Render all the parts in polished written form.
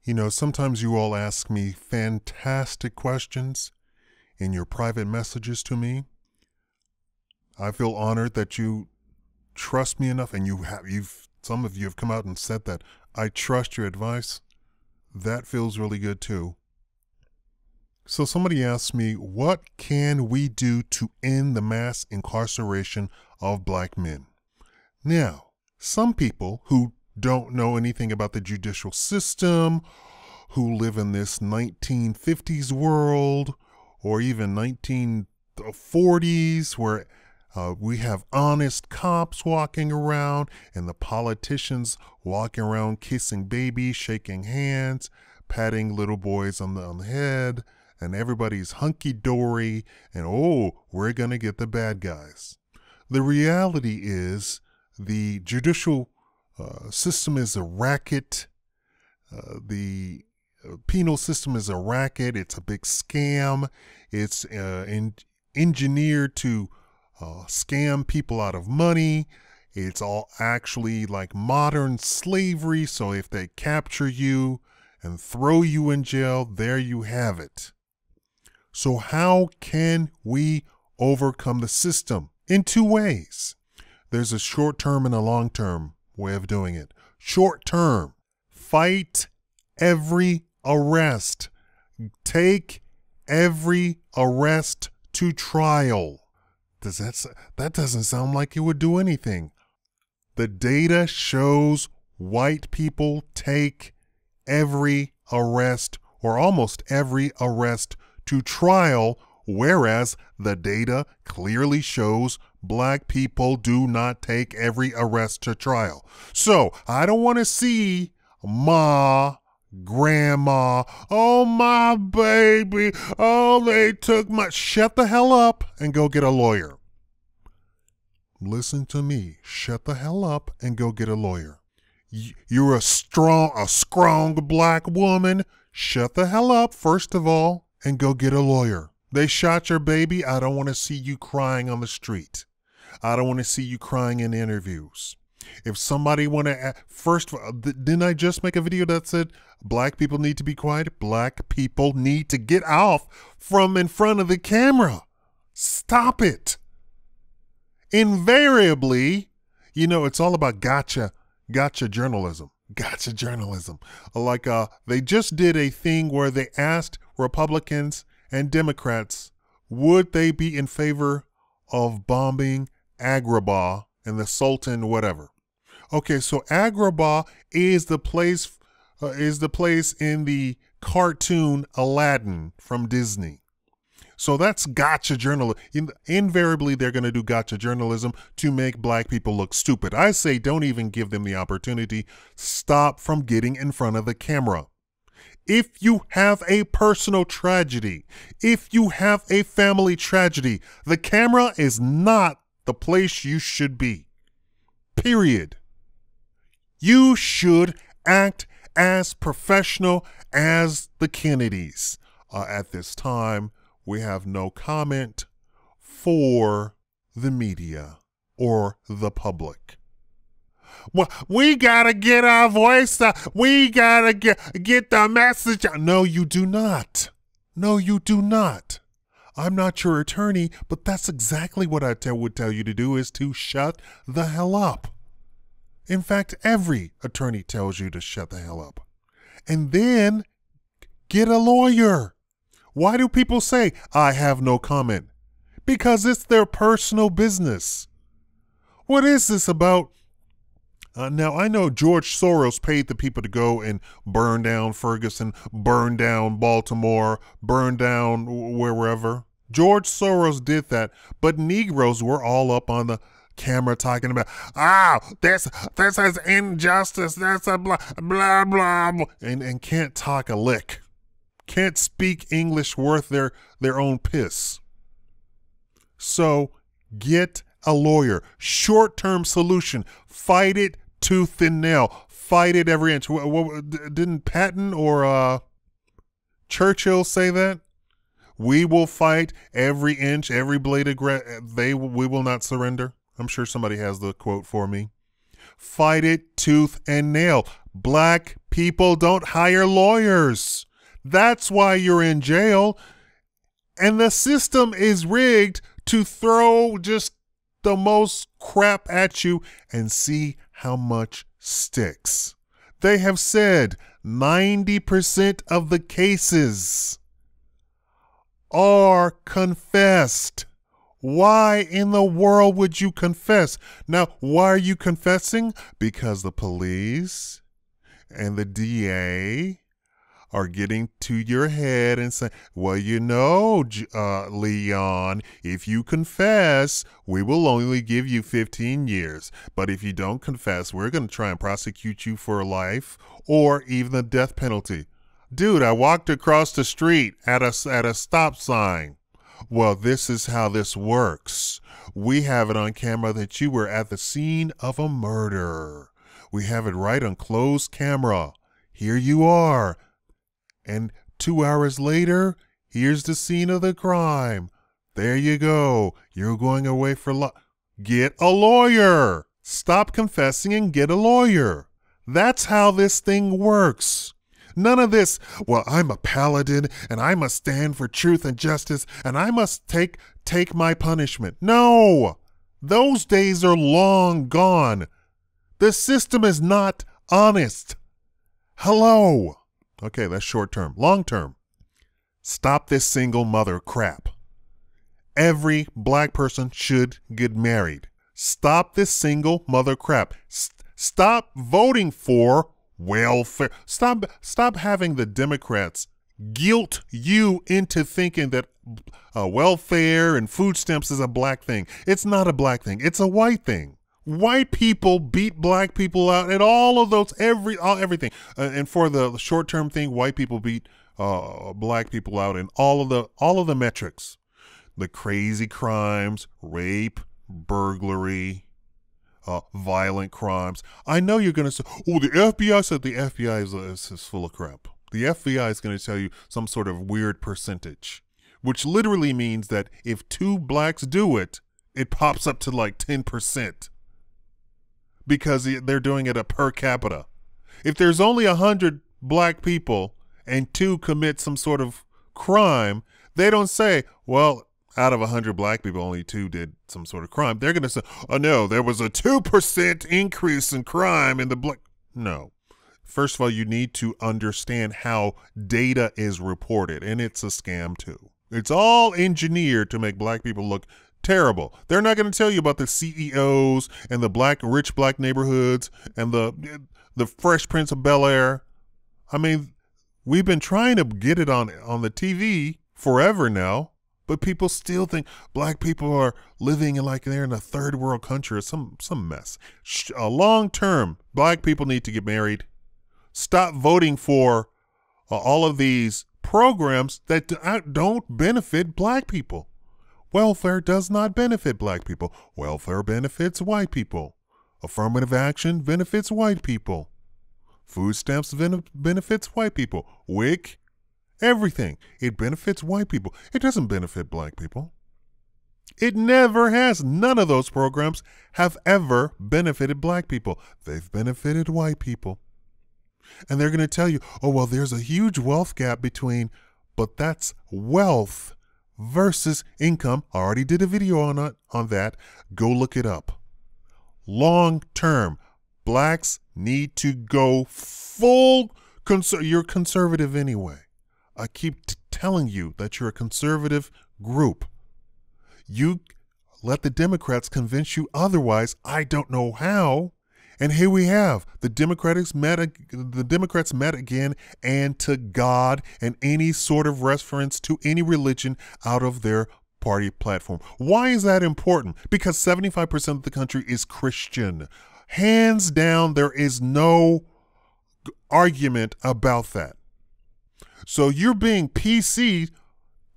You know, sometimes you all ask me fantastic questions in your private messages to me. I feel honored that you trust me enough, and some of you have come out and said that. I trust your advice. That feels really good too. So somebody asked me, what can we do to end the mass incarceration of black men? Now, some people who don't know anything about the judicial system, who live in this 1950s world or even 1940s where we have honest cops walking around and the politicians walking around kissing babies, shaking hands, patting little boys on the head, and everybody's hunky-dory and, oh, we're going to get the bad guys. The reality is the judicial system is a racket. The penal system is a racket. It's a big scam. It's engineered to scam people out of money. It's all actually like modern slavery. So if they capture you and throw you in jail, there you have it. So how can we overcome the system? In two ways. There's a short-term and a long-term way of doing it. Short-term, fight every arrest. Take every arrest to trial. That doesn't sound like it would do anything. The data shows white people take every arrest or almost every arrest to trial, whereas the data clearly shows black people do not take every arrest to trial. So I don't want to see ma, grandma, oh my baby, oh they took my, shut the hell up and go get a lawyer. Listen to me, shut the hell up and go get a lawyer. You're a strong black woman, shut the hell up first of all and go get a lawyer. They shot your baby, I don't want to see you crying on the street. I don't want to see you crying in interviews. If somebody want to, first, didn't I just make a video that said black people need to be quiet? Black people need to get off from in front of the camera. Stop it. Invariably, you know, it's all about gotcha journalism. Gotcha journalism. Like they just did a thing where they asked Republicans and Democrats, would they be in favor of bombing Agrabah and the Sultan, whatever. Okay, so Agrabah is the place in the cartoon Aladdin from Disney. So that's gotcha journalism. Invariably, they're going to do gotcha journalism to make black people look stupid. I say don't even give them the opportunity. Stop from getting in front of the camera. If you have a personal tragedy, if you have a family tragedy, the camera is not the place you should be. Period. You should act as professional as the Kennedys. At this time, we have no comment for the media or the public. Well, we gotta get our voice out. We gotta get the message out. No, you do not. No, you do not. I'm not your attorney, but that's exactly what I would tell you to do, is to shut the hell up. In fact, every attorney tells you to shut the hell up. And then get a lawyer. Why do people say, I have no comment? Because it's their personal business. What is this about? Now, I know George Soros paid the people to go and burn down Ferguson, burn down Baltimore, burn down wherever. George Soros did that, but Negroes were all up on the camera talking about, this is injustice, that's a blah, blah, blah, and can't talk a lick. Can't speak English worth their own piss. So get a lawyer. Short-term solution. Fight it tooth and nail. Fight it every inch. Didn't Patton or Churchill say that? We will fight every inch, every blade of grass. We will not surrender. I'm sure somebody has the quote for me. Fight it tooth and nail. Black People don't hire lawyers. That's why you're in jail. And the system is rigged to throw just the most crap at you and see how much sticks. They have said 90% of the cases are confessed. Why in the world would you confess? Now, why are you confessing? Because the police and the DA are getting to your head and saying, well, you know, Leon, if you confess, we will only give you 15 years. But if you don't confess, we're going to try and prosecute you for life or even the death penalty. Dude, I walked across the street at a stop sign. Well, this is how this works. We have it on camera that you were at the scene of a murder. We have it right on closed camera. Here you are. And 2 hours later, here's the scene of the crime. There you go. You're going away for life. Get a lawyer. Stop confessing and get a lawyer. That's how this thing works. None of this, well, I'm a paladin and I must stand for truth and justice and I must take my punishment. No, those days are long gone. The system is not honest. Hello. Okay, that's short term. Long term. Stop this single mother crap. Every black person should get married. Stop this single mother crap. Stop voting for welfare. Stop having the Democrats guilt you into thinking that welfare and food stamps is a black thing. It's not a black thing. It's a white thing. White people beat black people out at all of those, everything. And for the short-term thing, white people beat black people out in all of the metrics. The crazy crimes, rape, burglary, violent crimes. I know you're going to say, oh, the FBI said the FBI is full of crap. The FBI is going to tell you some sort of weird percentage, which literally means that if 2 blacks do it, it pops up to like 10%. Because they're doing it per capita. If there's only 100 black people and 2 commit some sort of crime, they don't say, well, out of 100 black people, only 2 did some sort of crime. They're going to say, oh, no, there was a 2% increase in crime in the black. No. First of all, you need to understand how data is reported, and it's a scam too. It's all engineered to make black people look terrible. They're not going to tell you about the CEOs and the rich black neighborhoods and the Fresh Prince of Bel-Air. I mean, we've been trying to get it on the TV forever now, but people still think black people are living like they're in a third world country or some mess. Long term, black people need to get married. Stop voting for all of these programs that don't benefit black people. Welfare does not benefit black people. Welfare benefits white people. Affirmative action benefits white people. Food stamps benefits white people. WIC, everything. It benefits white people. It doesn't benefit black people. It never has. None of those programs have ever benefited black people. They've benefited white people. And they're going to tell you, oh, well, there's a huge wealth gap between, but that's wealth versus income. I already did a video on that. Go look it up. Long term, blacks need to go full you're conservative anyway. I keep telling you that you're a conservative group. You let the Democrats convince you otherwise. I don't know how. And here we have the Democrats met again, and to God and any sort of reference to any religion out of their party platform. Why is that important? Because 75% of the country is Christian. Hands down, there is no argument about that. So you're being PC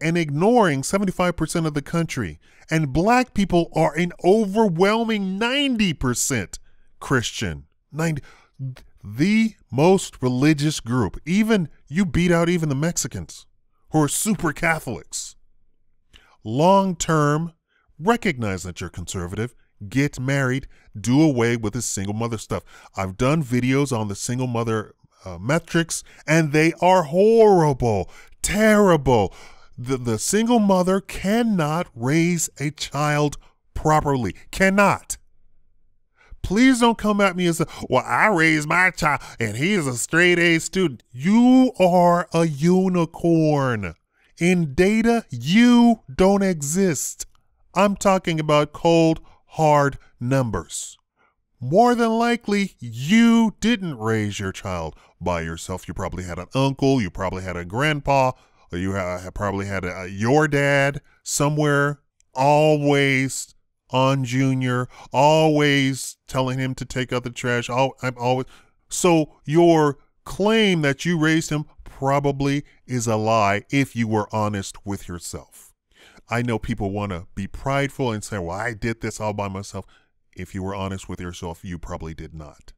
and ignoring 75% of the country. And black people are an overwhelming 90% Christian. The most religious group. Even you beat out even the Mexicans who are super Catholics. Long term, recognize that you're conservative, get married, do away with this single mother stuff. I've done videos on the single mother metrics, and they are horrible, terrible. The single mother cannot raise a child properly. Cannot. Please don't come at me and say, well, I raised my child and he is a straight A student. You are a unicorn. In data, you don't exist. I'm talking about cold, hard numbers. More than likely, you didn't raise your child by yourself. You probably had an uncle, you probably had a grandpa, or you probably had your dad somewhere, always on Junior, always telling him to take out the trash. I'm always. So your claim that you raised him probably is a lie if you were honest with yourself. I know people want to be prideful and say, well, I did this all by myself. If you were honest with yourself, you probably did not.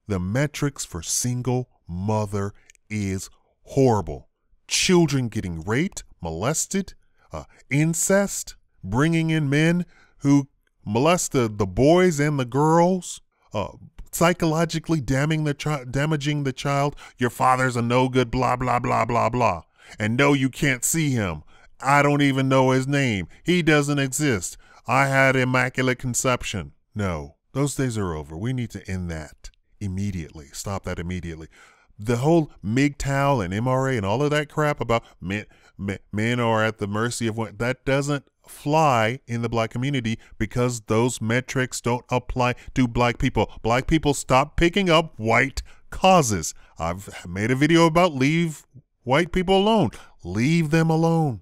The metrics for single mother is horrible. Children getting raped, molested, incest, bringing in men who molest the boys and the girls, psychologically damaging the child. Your father's a no good, blah, blah, blah, blah, blah. And no, you can't see him. I don't even know his name. He doesn't exist. I had immaculate conception. No, those days are over. We need to end that immediately. Stop that immediately. The whole MGTOW and MRA and all of that crap about men are at the mercy of what, that doesn't fly in the black community because those metrics don't apply to black people. Black people stop picking up white causes. I've made a video about leave white people alone. Leave them alone.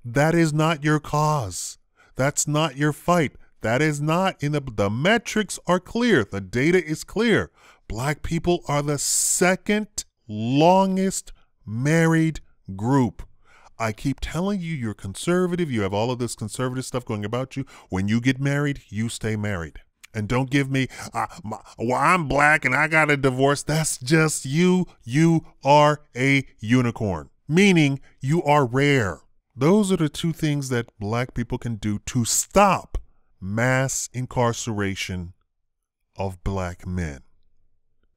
That is not your cause. That's not your fight. That is not in the metrics are clear. The data is clear. Black people are the second longest married group. I keep telling you, you're conservative. You have all of this conservative stuff going about you. When you get married, you stay married. And don't give me, well, I'm black and I got a divorce. That's just you. You are a unicorn, meaning you are rare. Those are the two things that black people can do to stop mass incarceration of black men.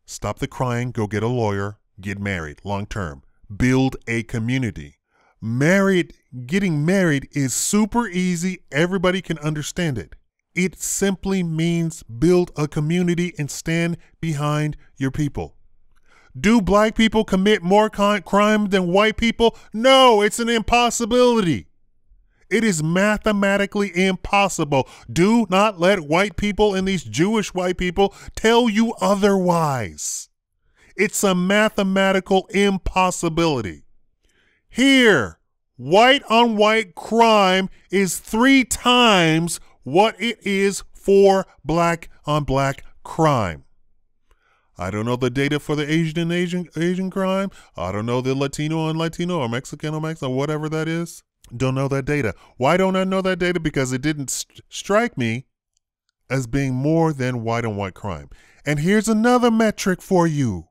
Stop the crying, go get a lawyer, get married, long term, build a community. Getting married is super easy. Everybody can understand it. It simply means build a community and stand behind your people. Do black people commit more crime than white people? No, it's an impossibility. It is mathematically impossible. Do not let white people and these Jewish white people tell you otherwise. It's a mathematical impossibility. Here, white on white crime is 3 times what it is for black on black crime. I don't know the data for the Asian crime. I don't know the Latino on Latino or Mexican on Mexican, whatever that is. Don't know that data. Why don't I know that data? Because it didn't strike me as being more than white on white crime. And here's another metric for you.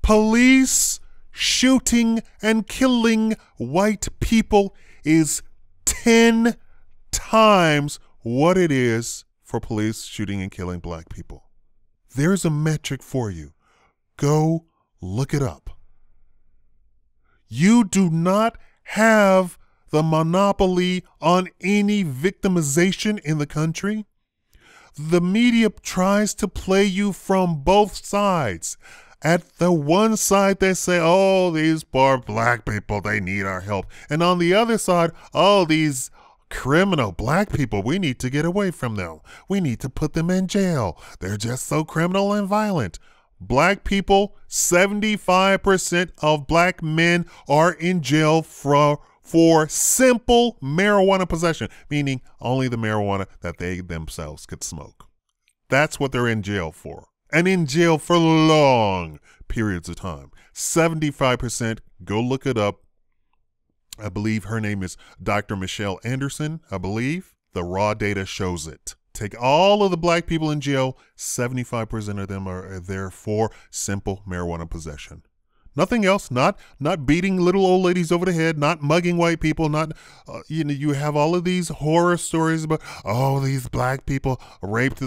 Police shooting and killing white people is 10 times what it is for police shooting and killing black people. There's a metric for you. Go look it up. You do not have the monopoly on any victimization in the country. The media tries to play you from both sides. At the one side, they say, oh, these poor black people, they need our help. And on the other side, oh, these criminal black people, we need to get away from them. We need to put them in jail. They're just so criminal and violent. Black people, 75% of black men are in jail for simple marijuana possession, meaning only the marijuana that they themselves could smoke. That's what they're in jail for. And in jail for long periods of time. 75%, go look it up. I believe her name is Dr. Michelle Anderson, I believe. The raw data shows it. Take all of the black people in jail, 75% of them are there for simple marijuana possession. Nothing else, not beating little old ladies over the head, not mugging white people, not, you have all of these horror stories about, oh, these black people raped.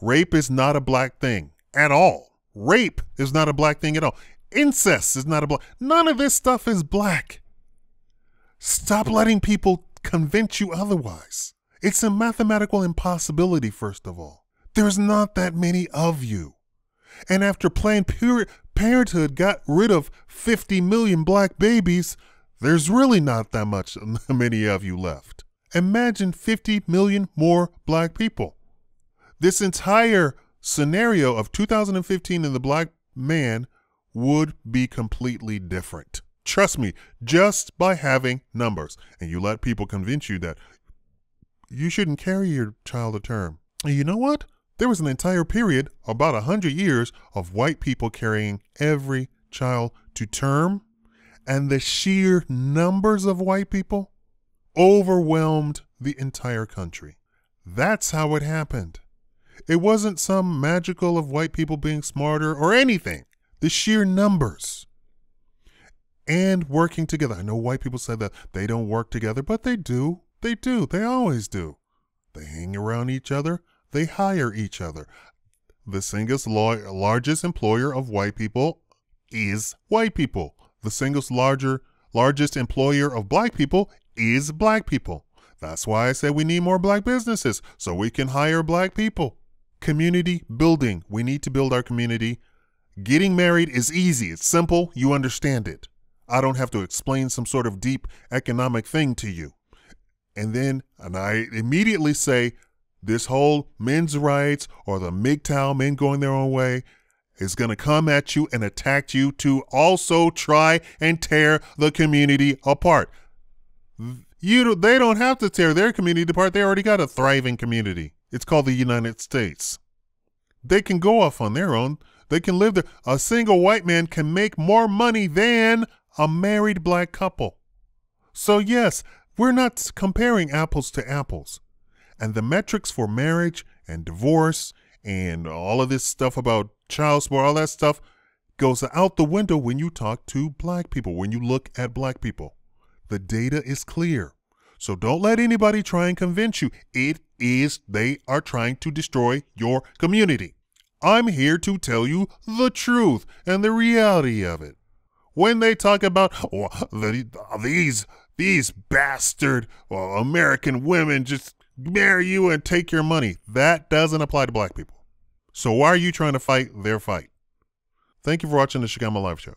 Rape is not a black thing at all. Rape is not a black thing at all. Incest is not a black. None of this stuff is black. Stop letting people convince you otherwise. It's a mathematical impossibility, first of all. There's not that many of you. And after Planned Parenthood got rid of 50 million black babies, there's really not that many of you left. Imagine 50 million more black people. This entire scenario of 2015 and the black man would be completely different. Trust me, just by having numbers. And you let people convince you that you shouldn't carry your child to term. And you know what? There was an entire period, about 100 years, of white people carrying every child to term. And the sheer numbers of white people overwhelmed the entire country. That's how it happened. It wasn't some magical of white people being smarter or anything. The sheer numbers. And working together. I know white people say that they don't work together, but they do. They do. They always do. They hang around each other. They hire each other. The single largest employer of white people is white people. The single largest employer of black people is black people. That's why I say we need more black businesses, so we can hire black people. Community building. We need to build our community. Getting married is easy. It's simple. You understand it. I don't have to explain some sort of deep economic thing to you. And I immediately say, this whole men's rights or the MGTOW, men going their own way, is going to come at you and attack you to also try and tear the community apart. They don't have to tear their community apart. They already got a thriving community. It's called the United States. They can go off on their own. They can live there. A single white man can make more money than a married black couple. So yes, we're not comparing apples to apples. And the metrics for marriage and divorce and all of this stuff about child support, all that stuff goes out the window when you talk to black people, when you look at black people. The data is clear. So don't let anybody try and convince you. They are trying to destroy your community. I'm here to tell you the truth and the reality of it. When they talk about these bastard American women just marry you and take your money, that doesn't apply to black people. So why are you trying to fight their fight? Thank you for watching the Shigama Live Show.